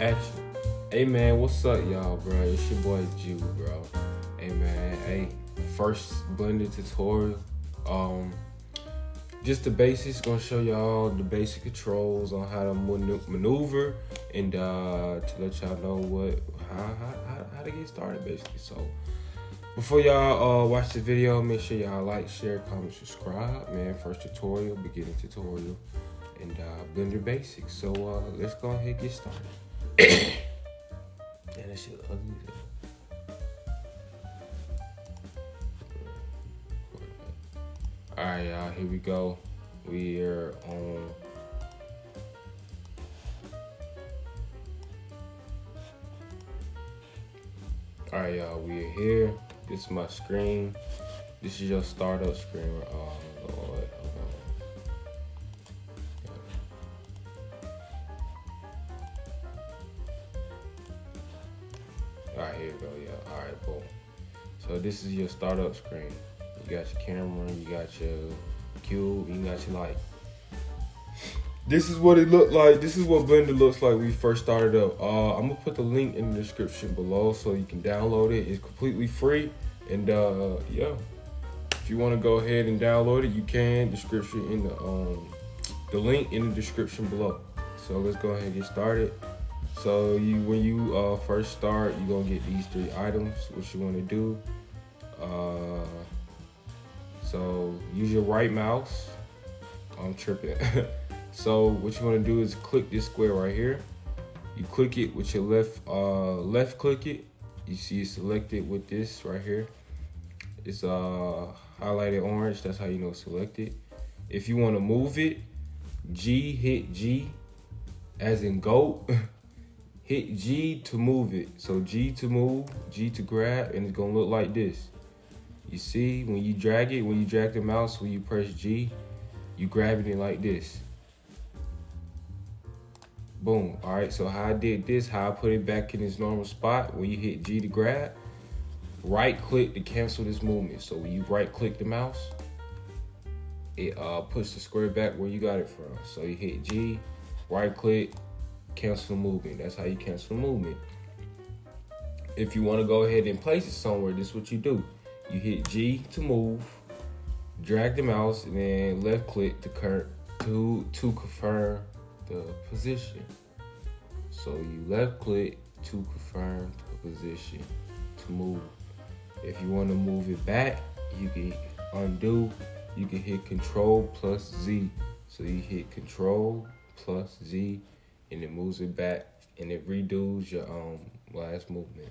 Action. Hey man, what's up, y'all, bro? It's your boy Jew, bro. Hey man, first Blender tutorial. Just the basics. Gonna show y'all the basic controls on how to maneuver and to let y'all know how to get started, basically. So before y'all watch the video, make sure y'all like, share, comment, subscribe. Man, first tutorial, beginning tutorial, and Blender basics. So let's go ahead and get started. Yeah, that shit ugly. Alright, y'all, here we go. We're on. Alright, y'all, we're here. This is my screen. This is your startup screen. Lord, hold on. Alright, here we go, yeah. Alright, boom. So this is your startup screen. You got your camera, you got your cube, you got your light. This is what it looked like. This is what Blender looks like when we first started up. I'm gonna put the link in the description below so you can download it. It's completely free, and yeah. If you want to go ahead and download it, you can. Description in the link in the description below. So let's go ahead and get started. So when you first start, you're gonna get these 3 items. What you want to do? So use your right mouse. I'm tripping. So what you want to do is click this square right here. You click it with your left click it. You see it selected with this right here. It's highlighted orange. That's how you know it's selected. If you want to move it, hit G as in goat. Hit G to move it. So G to move, G to grab, and it's gonna look like this. You see, when you drag the mouse, when you press G, you grab it in like this. Boom. All right, so how I did this, how I put it back in its normal spot, when you hit G to grab, right click to cancel this movement. So when you right click the mouse, it puts the square back where you got it from. So you hit G, right click, cancel movement. That's how you cancel movement. If you want to go ahead and place it somewhere, this is what you do. You hit G to move, drag the mouse, and then left click to confirm the position. So you left click to confirm the position to move. If you want to move it back, you can undo. You can hit Control plus Z. So you hit Control plus Z, and it moves it back, and it redoes your last movement.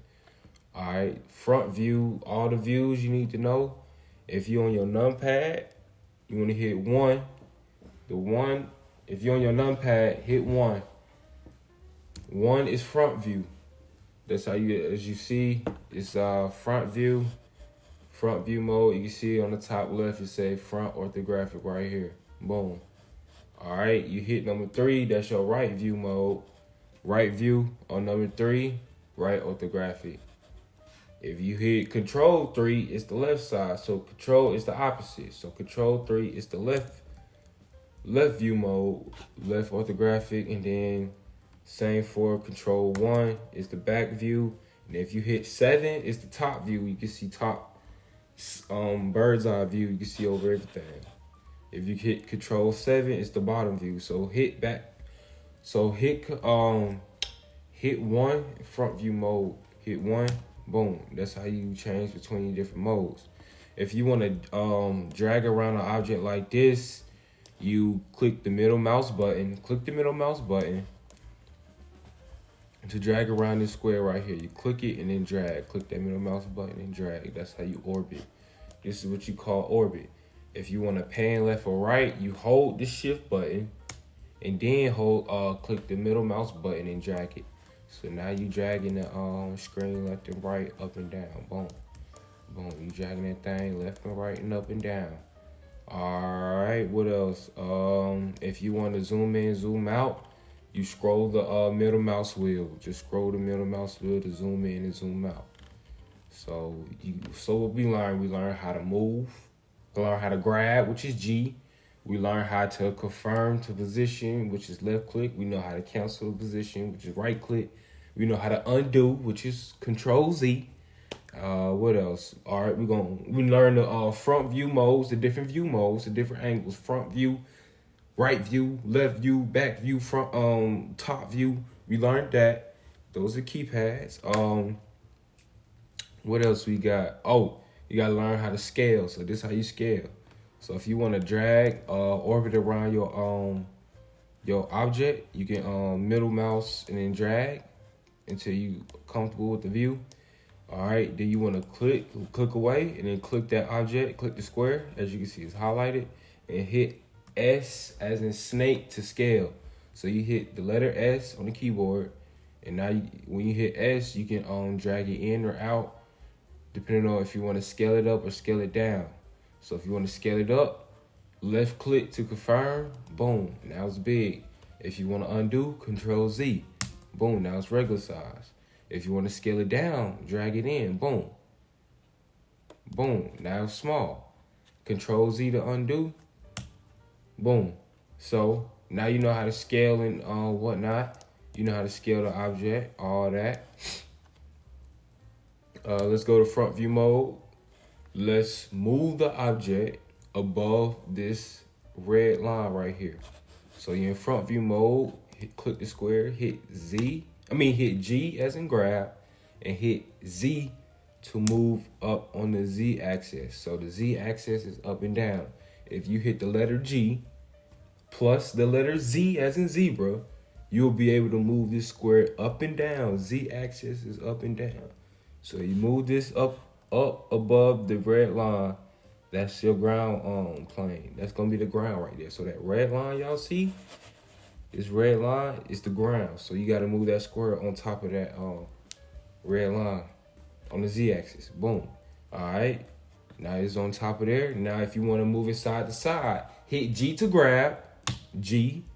All right, front view, all the views you need to know. If you're on your numpad, you want to hit 1. If you're on your numpad, hit 1. 1 is front view. That's how as you see, it's front view mode. You can see on the top left, it say front orthographic right here. Boom. All right, you hit number 3. That's your right view mode. Right view on number 3, right orthographic. If you hit Control 3, it's the left side. So Control is the opposite. So Control 3 is the left view mode, left orthographic, and then same for Control 1 is the back view. And if you hit 7, it's the top view. You can see top bird's eye view. You can see over everything. If you hit Control 7, it's the bottom view. So hit back. So hit 1 front view mode. Hit 1. Boom. That's how you change between different modes. If you want to drag around an object like this, you click the middle mouse button. Click the middle mouse button to drag around this square right here. You click it and then drag. Click that middle mouse button and drag. That's how you orbit. This is what you call orbit. If you want to pan left or right, you hold the shift button and then click the middle mouse button and drag it. So now you dragging the screen left and right, up and down. Boom. Boom. You dragging that thing left and right and up and down. All right, what else? If you want to zoom in, zoom out, you scroll the middle mouse wheel. Just scroll the middle mouse wheel to zoom in and zoom out. So what we learned how to move, learn how to grab, which is G. We learn how to confirm to position, which is left click. We know how to cancel the position, which is right click. We know how to undo, which is Control Z. What else? All right, we learn the front view modes, the different view modes, the different angles. Front view, right view, left view, back view, front top view. We learned that. Those are keypads. What else we got? Oh, you gotta learn how to scale. So this is how you scale. So if you want to drag orbit around your object, you can middle mouse and then drag until you comfortable with the view. All right, then you want to click away and then click that object, click the square, as you can see it's highlighted, and hit S as in snake to scale. So you hit the letter S on the keyboard, and now when you hit S, you can drag it in or out, depending on if you want to scale it up or scale it down. So if you want to scale it up, left click to confirm, boom, now it's big. If you want to undo, Control Z, boom, now it's regular size. If you want to scale it down, drag it in, boom. Boom, now it's small. Control Z to undo, boom. So now you know how to scale and whatnot. You know how to scale the object, all that. Let's go to front view mode. Let's move the object above this red line right here. So you're in front view mode, click the square, hit G as in grab, and hit Z to move up on the Z axis. So the Z axis is up and down. If you hit the letter G plus the letter Z as in zebra, you'll be able to move this square up and down. Z axis is up and down. So you move this up above the red line. That's your ground plane. That's gonna be the ground right there. So that red line y'all see, this red line is the ground. So you gotta move that square on top of that red line on the Z axis. Boom. All right. Now it's on top of there. Now if you want to move it side to side, hit G to grab, G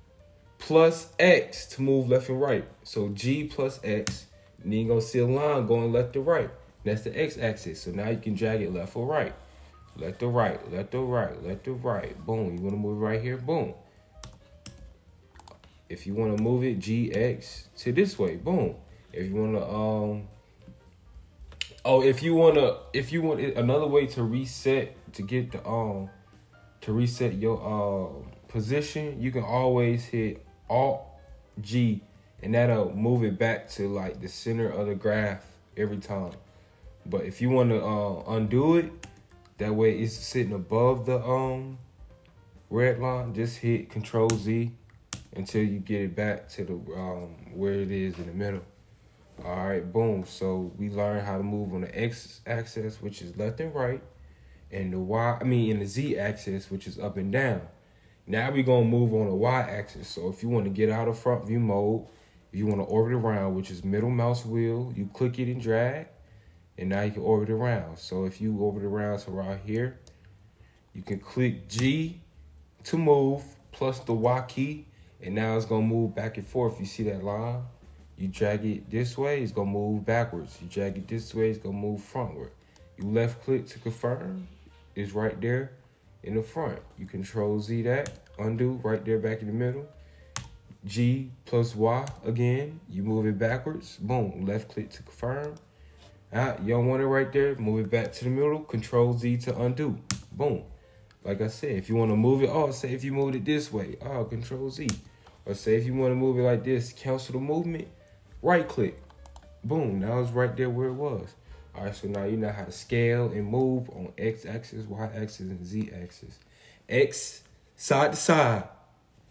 plus X to move left and right. So G plus X, and then you're gonna see a line going left to right. That's the X axis. So now you can drag it left or right. Left to right, left to right, left to right. Boom. You want to move it right here? Boom. If you want to move it GX to this way, boom. If you want to if you want another way to reset, to get the to reset your position, you can always hit Alt G, and that'll move it back to like the center of the graph every time. But if you want to undo it, that way it's sitting above the red line, just hit Control Z until you get it back to the where it is in the middle. All right, boom. So we learned how to move on the X axis, which is left and right, and in the Z axis, which is up and down. Now we're gonna move on the Y axis. So if you want to get out of front view mode, if you want to orbit around, which is middle mouse wheel, you click it and drag, and now you can orbit around. So if you orbit around to right here, you can click G to move plus the Y key, and now it's gonna move back and forth. You see that line? You drag it this way, it's gonna move backwards. You drag it this way, it's gonna move frontward. You left click to confirm, it's right there in the front. You Control Z that, undo, right there back in the middle. G plus Y again, you move it backwards, boom, left click to confirm. You don't want it right there, move it back to the middle, Control Z to undo, boom. Like I said, if you want to move it, say if you moved it this way, Control Z. Or say if you want to move it like this, cancel the movement, right click, boom, now it's right there where it was. All right, so now you know how to scale and move on X axis, Y axis, and Z axis. X, side to side.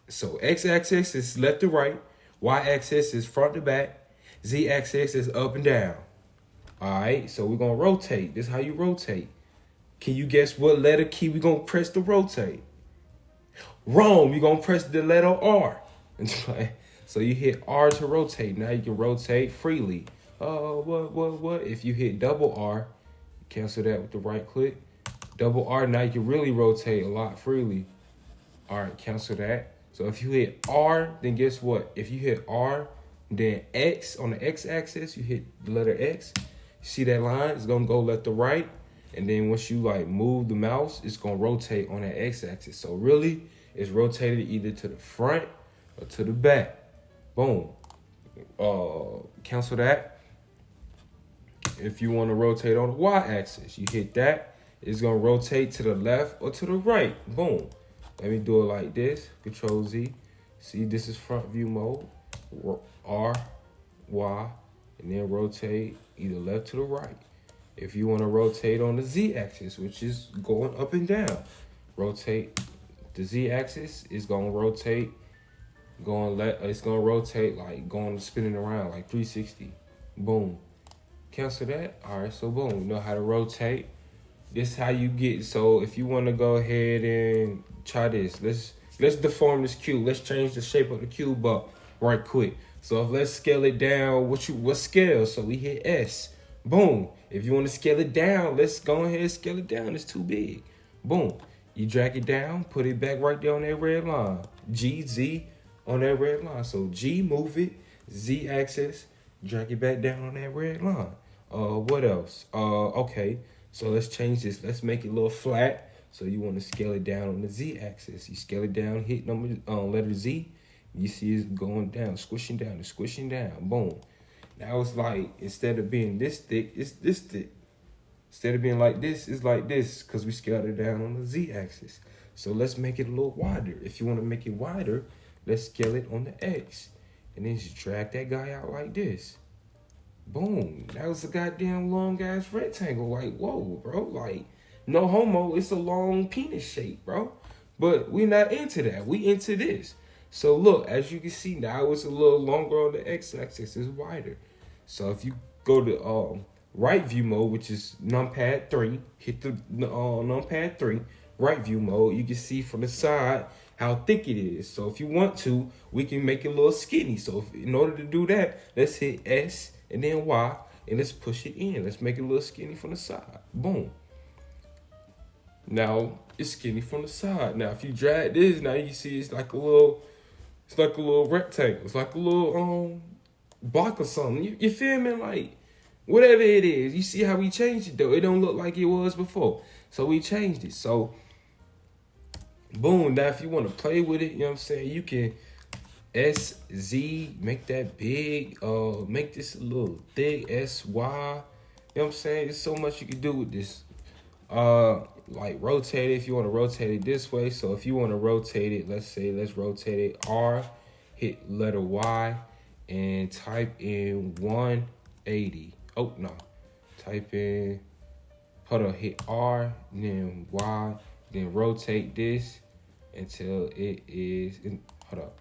So X axis is left to right, Y axis is front to back, Z axis is up and down. All right, so we're gonna rotate. This is how you rotate. Can you guess what letter key we're gonna press to rotate? Wrong, you're gonna press the letter R. So you hit R to rotate. Now you can rotate freely. What? If you hit double R, cancel that with the right click. Double R, now you can really rotate a lot freely. All right, cancel that. So if you hit R, then guess what? If you hit R, then X on the X axis, you hit the letter X. You see that line? It's gonna go left to right. And then once you like move the mouse, it's gonna rotate on that X axis. So really, It's rotated either to the front or to the back. Boom. Cancel that. If you want to rotate on the y-axis, you hit that. It's going to rotate to the left or to the right. Boom. Let me do it like this. Control Z. See, this is front view mode. R, Y, and then rotate either left to the right. If you want to rotate on the Z-axis, which is going up and down, rotate. The Z-axis is going to rotate, it's going to rotate like going spinning around like 360. Boom. Cancel that. All right, so boom, you know how to rotate. This is how you get, so if you want to go ahead and try this, let's deform this cube. Let's change the shape of the cube up right quick. So let's scale it down. What scale? So we hit S. Boom. If you want to scale it down, let's go ahead and scale it down. It's too big. Boom. You drag it down, put it back right there on that red line. G, Z on that red line. So G, move it. Z axis, drag it back down on that red line. What else? Okay. So let's change this. Let's make it a little flat. So you want to scale it down on the Z axis. You scale it down, hit letter Z. You see it's going down, squishing down, it's squishing down. Boom. Now it's like, instead of being this thick, it's this thick. Instead of being like this, it's like this, because we scaled it down on the Z axis. So let's make it a little wider. If you want to make it wider, let's scale it on the X. And then just drag that guy out like this. Boom. That was a goddamn long ass rectangle. Like, whoa, bro. Like, no homo, it's a long penis shape, bro. But we not into that. We into this. So look, as you can see now, it's a little longer on the X-axis. It's wider. So if you go to right view mode, which is numpad 3, hit the numpad 3, right view mode, you can see from the side how thick it is. So if you want to, we can make it a little skinny. So in order to do that, let's hit S and then Y, and let's push it in. Let's make it a little skinny from the side. Boom. Now it's skinny from the side. Now if you drag this, now you see it's like a little rectangle. It's like a little block or something. You feel me? Like, whatever it is. You see how we changed it though? It don't look like it was before. So we changed it. So boom. Now if you want to play with it, you know what I'm saying, you can S, Z, make that big, make this a little thick, S, Y. You know what I'm saying? There's so much you can do with this. Like rotate it if you want to rotate it this way. So if you want to rotate it, let's rotate it R, hit letter Y, and type in 180. Oh no, type in, hold on, hit R, then Y, then rotate this until it is, hold up,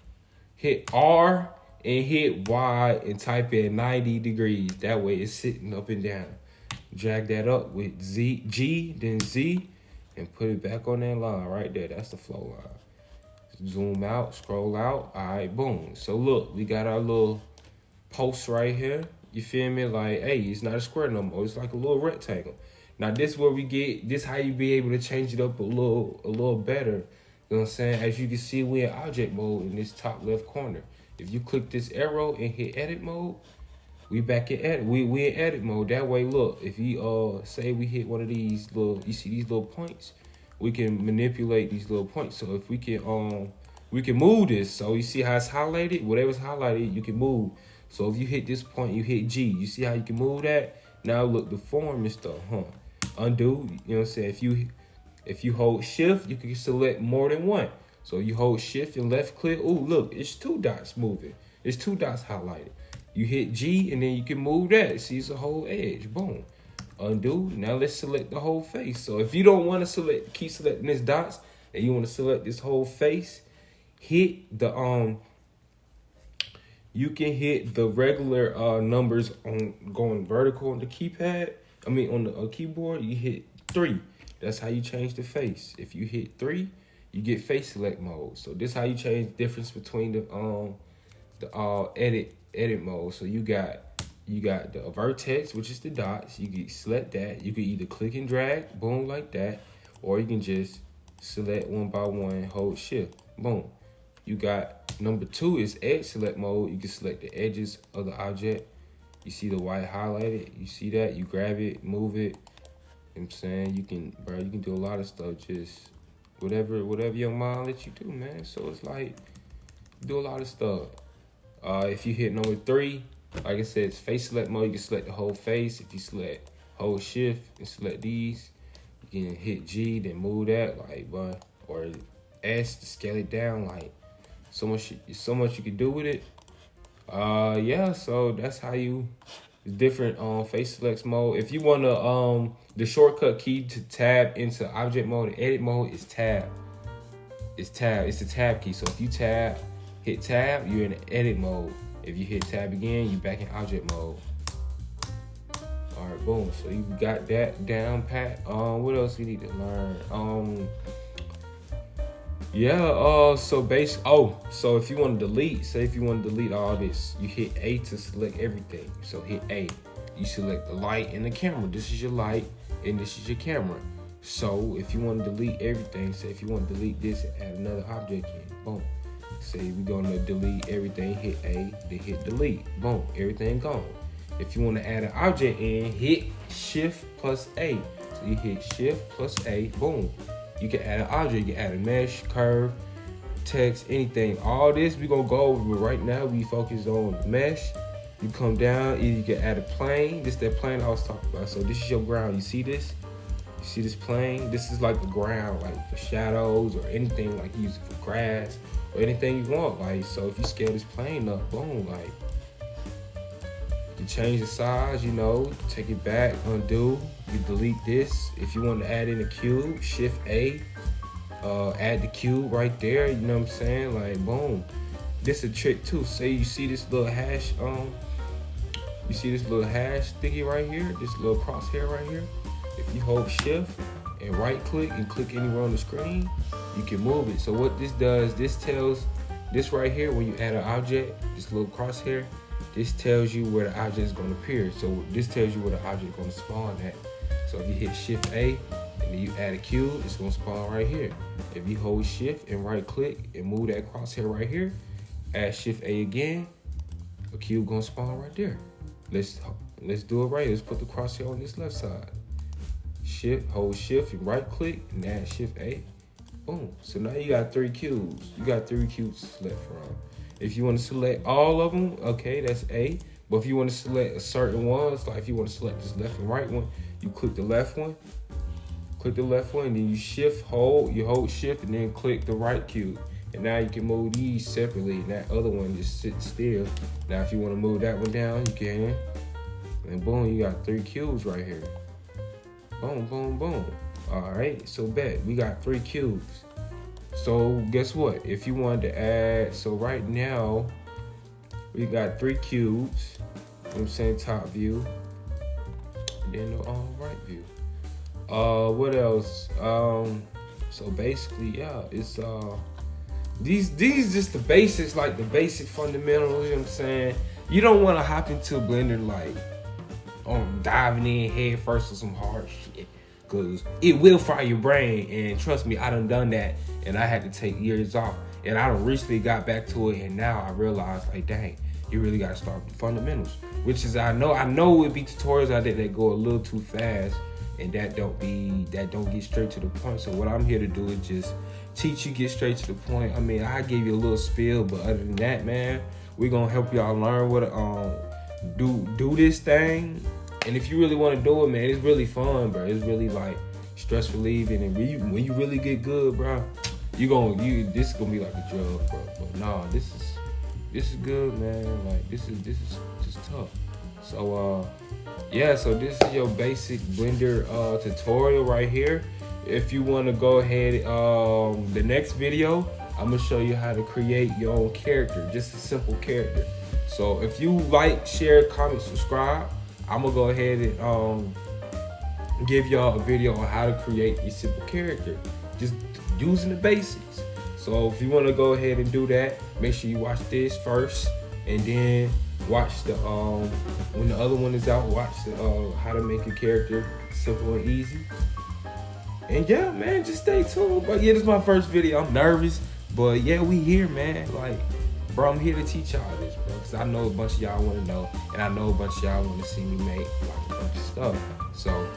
hit R and hit Y and type in 90 degrees. That way it's sitting up and down. Drag that up with G, then Z, and put it back on that line right there. That's the flow line. Zoom out, scroll out. All right, boom. So look, we got our little post right here. You feel me? Like, hey, it's not a square no more. It's like a little rectangle. Now this where we get, this how you be able to change it up a little better. You know what I'm saying? As you can see, we're in object mode in this top left corner. If you click this arrow and hit edit mode, we back in edit. We in edit mode. That way, look, if you say we hit one of these little, you see these little points, we can manipulate these little points. So if we can move this. So you see how it's highlighted? Whatever's highlighted, you can move. So if you hit this point, you hit G. You see how you can move that? Now look, the form and stuff, undo. You know what I'm saying? If you hold shift, you can select more than one. So you hold shift and left click. Oh, look, it's 2 dots moving. It's 2 dots highlighted. You hit G and then you can move that. See, it's a whole edge. Boom. Undo. Now let's select the whole face. So if you don't want to keep selecting these dots and you want to select this whole face, hit the you can hit the regular numbers on going vertical on the keypad. I mean on the keyboard, you hit 3. That's how you change the face. If you hit 3, you get face select mode. So this is how you change the difference between the edit mode. So you got the vertex, which is the dots. You can select that. You can either click and drag, boom, like that, or you can just select one by one, hold shift, boom. You got number 2 is edge select mode. You can select the edges of the object. You see the white highlighted. You see that? You grab it, move it. You know what I'm saying? You can do a lot of stuff just whatever your mind lets you do, man. So it's like do a lot of stuff. If you hit number 3, like I said, it's face select mode. You can select the whole face. If you select hold shift and select these, you can hit G, then move that, like, but or S to scale it down, like so much you can do with it. Yeah, so that's how you different face select mode. If you wanna the shortcut key to tab into object mode and edit mode is tab. It's the tab key. So if you hit tab, you're in edit mode. If you hit tab again, you're back in object mode. All right, boom. So you got that down pat. What else you need to learn? So if you want to delete, say if you want to delete all this, you hit A to select everything. So hit A. You select the light and the camera. This is your light and this is your camera. So if you want to delete everything, say if you want to delete this and add another object in, boom. Say we're gonna delete everything, hit A, then hit delete. Boom, everything gone. If you want to add an object in, hit Shift plus A. So you hit Shift plus A, boom. You can add an object, you can add a mesh, curve, text, anything. All this we gonna go over, but right now we focus on mesh. You come down, either you can add a plane. This that plane I was talking about. So this is your ground. You see this? You see this plane? This is like the ground, like for shadows or anything, like you use it for grass or anything you want. Like, so if you scale this plane up, boom, like you can change the size, you know, take it back, undo, you delete this. If you want to add in a cube, Shift A, add the cube right there, you know what I'm saying? Like, boom. This a trick too. Say you see this little hash, you see this little hash thingy right here, this little crosshair right here. If you hold Shift and right click and click anywhere on the screen, you can move it. So what this does, this tells this right here, when you add an object, this little crosshair, this tells you where the object is going to appear. So this tells you where the object is going to spawn at. So if you hit Shift A and then you add a cube, it's going to spawn right here. If you hold Shift and right click and move that crosshair right here, add Shift A again, a cube going to spawn right there. Let's do it right. Let's put the crosshair on this left side. Hold Shift and right click and add Shift A. Boom. So now you got 3 cubes. You got 3 cubes to select from. If you want to select all of them, okay, that's A. But if you want to select a certain ones, like if you want to select this left and right one, you click the left one. Click the left one, and then you hold Shift and then click the right cube. And now you can move these separately, and that other one just sits still. Now if you want to move that one down, you can. And boom, you got 3 cubes right here. Boom, boom, boom. All right, so bet we got 3 cubes. So guess what? If you wanted to add, so right now we got 3 cubes. You know what I'm saying, top view, and then the right view. What else? So basically, yeah, it's these just the basics, like the basic fundamentals. You know what I'm saying? You don't want to hop into Blender like diving in head first with some hard shit, cause it will fry your brain. And trust me, I done that, and I had to take years off. And I recently got back to it, and now I realize, like, dang, you really gotta start with the fundamentals. Which is, I know it'd be tutorials out there that go a little too fast, and that don't get straight to the point. So what I'm here to do is just teach you, get straight to the point. I mean, I gave you a little spiel, but other than that, man, we're gonna help y'all learn what do this thing. And if you really want to do it, man, it's really fun, bro. It's really like stress relieving, and when you really get good, bro, this is gonna be like a drug, bro. But nah, this is good, man. Like this is just tough. So yeah, so this is your basic Blender tutorial right here. If you want to go ahead, the next video, I'm gonna show you how to create your own character, just a simple character. So if you like, share, comment, subscribe, I'm gonna go ahead and give y'all a video on how to create a simple character, just using the basics. So if you want to go ahead and do that, make sure you watch this first, and then watch the when the other one is out, watch the how to make a character simple and easy. And yeah, man, just stay tuned. But yeah, this is my first video. I'm nervous, but yeah, we here, man. Like, bro, I'm here to teach y'all this, bro, because I know a bunch of y'all want to know, and I know a bunch of y'all want to see me make like a bunch of stuff. So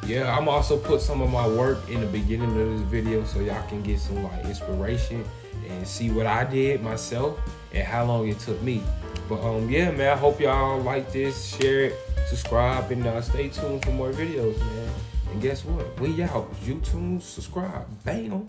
Yeah, I'm also put some of my work in the beginning of this video so y'all can get some like inspiration and see what I did myself and how long it took me. But yeah, man, I hope y'all like this, share it, subscribe, and stay tuned for more videos, man. And guess what? We out. YouTube, subscribe. Bam.